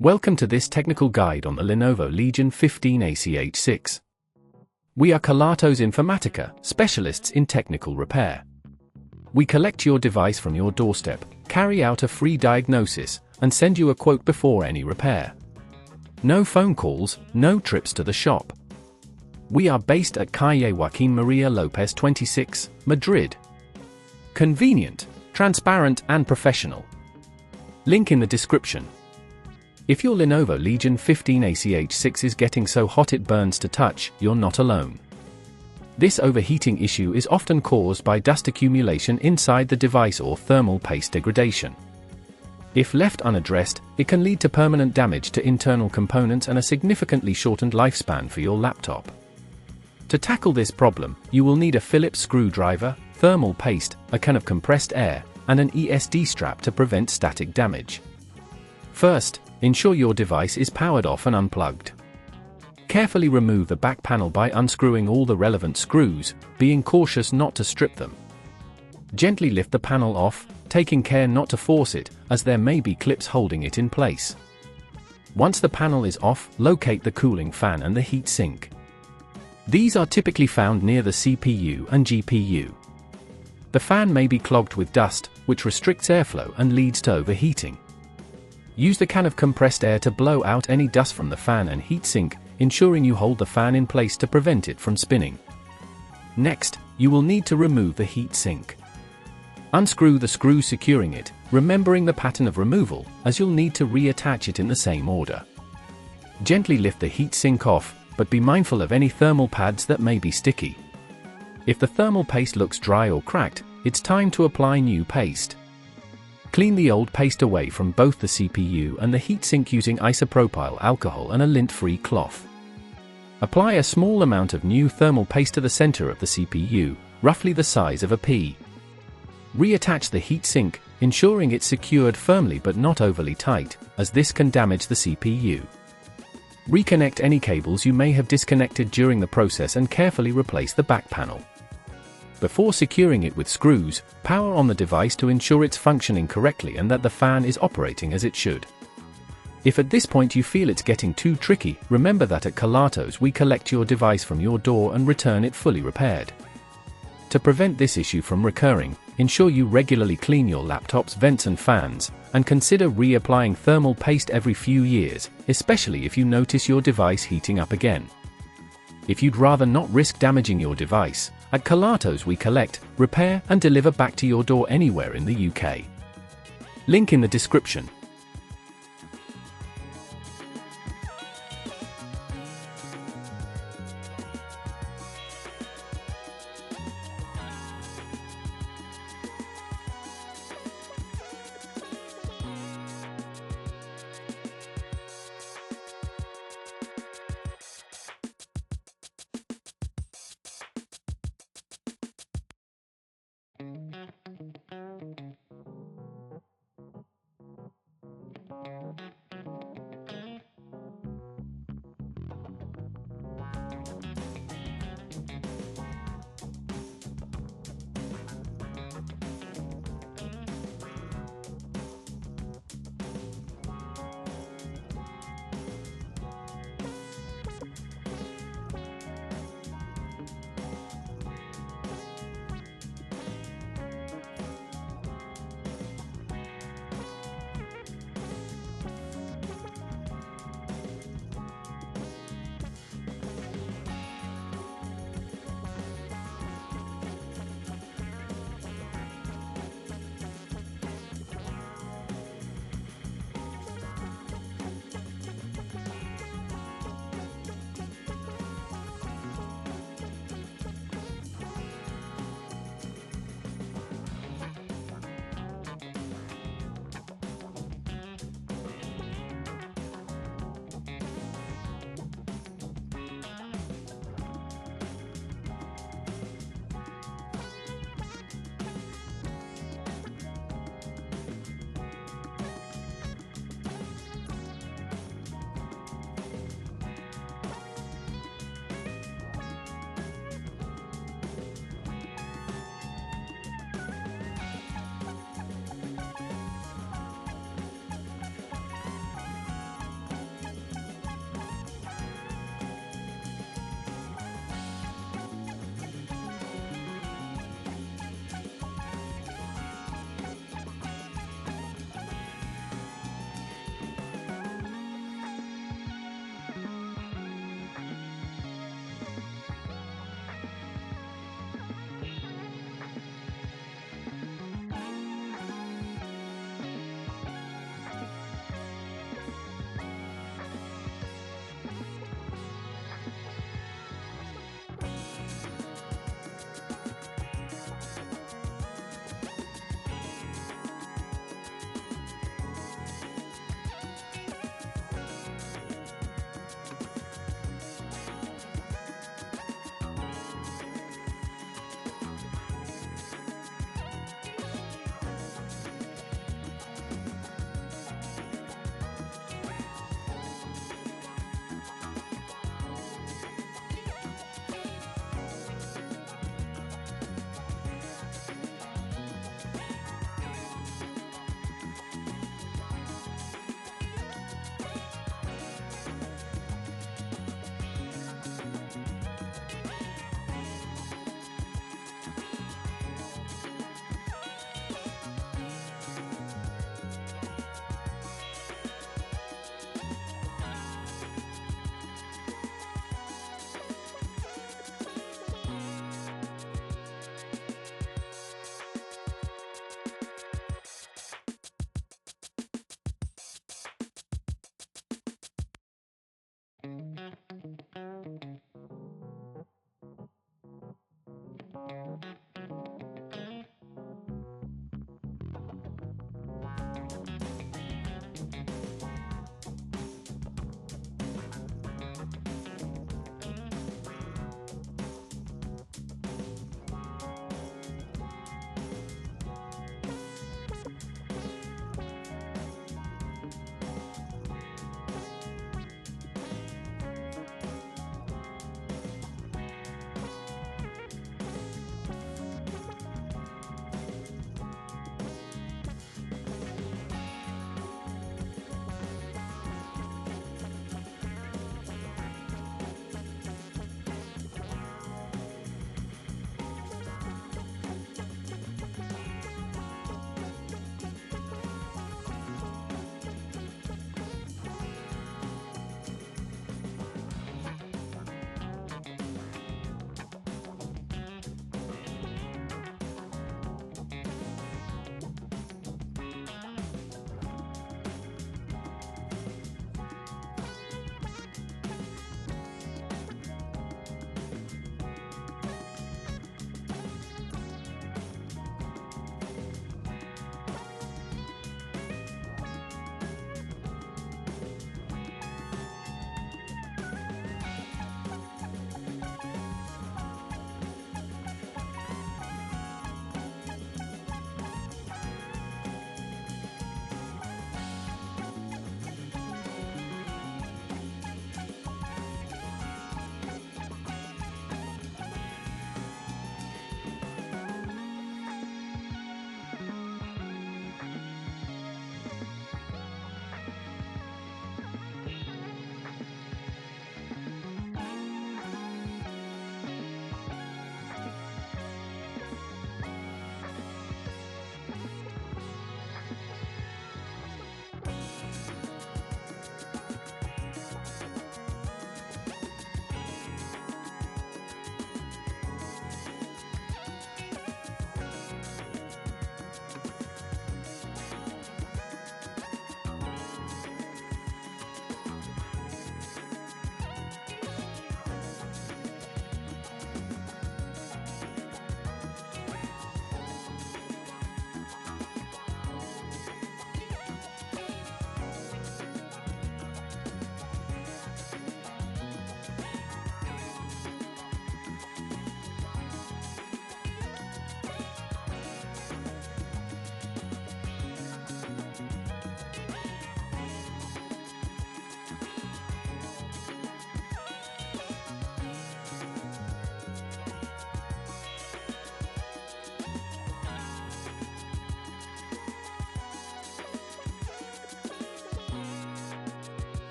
Welcome to this technical guide on the Lenovo Legion 15ACH6. We are Kelatos Informatica, specialists in technical repair. We collect your device from your doorstep, carry out a free diagnosis, and send you a quote before any repair. No phone calls, no trips to the shop. We are based at Calle Joaquín María López 26, Madrid. Convenient, transparent and professional. Link in the description. If your Lenovo Legion 15ACH6 is getting so hot it burns to touch, you're not alone. This overheating issue is often caused by dust accumulation inside the device or thermal paste degradation. If left unaddressed, it can lead to permanent damage to internal components and a significantly shortened lifespan for your laptop. To tackle this problem, you will need a Phillips screwdriver, thermal paste, a can of compressed air, and an ESD strap to prevent static damage. First, ensure your device is powered off and unplugged. Carefully remove the back panel by unscrewing all the relevant screws, being cautious not to strip them. Gently lift the panel off, taking care not to force it, as there may be clips holding it in place. Once the panel is off, locate the cooling fan and the heat sink. These are typically found near the CPU and GPU. The fan may be clogged with dust, which restricts airflow and leads to overheating. Use the can of compressed air to blow out any dust from the fan and heatsink, ensuring you hold the fan in place to prevent it from spinning. Next, you will need to remove the heatsink. Unscrew the screw securing it, remembering the pattern of removal, as you'll need to reattach it in the same order. Gently lift the heatsink off, but be mindful of any thermal pads that may be sticky. If the thermal paste looks dry or cracked, it's time to apply new paste. Clean the old paste away from both the CPU and the heatsink using isopropyl alcohol and a lint-free cloth. Apply a small amount of new thermal paste to the center of the CPU, roughly the size of a pea. Reattach the heatsink, ensuring it's secured firmly but not overly tight, as this can damage the CPU. Reconnect any cables you may have disconnected during the process and carefully replace the back panel. Before securing it with screws, power on the device to ensure it's functioning correctly and that the fan is operating as it should. If at this point you feel it's getting too tricky, remember that at Kelatos we collect your device from your door and return it fully repaired. To prevent this issue from recurring, ensure you regularly clean your laptop's vents and fans, and consider reapplying thermal paste every few years, especially if you notice your device heating up again. If you'd rather not risk damaging your device, at Kelatos we collect, repair and deliver back to your door anywhere in the UK. Link in the description.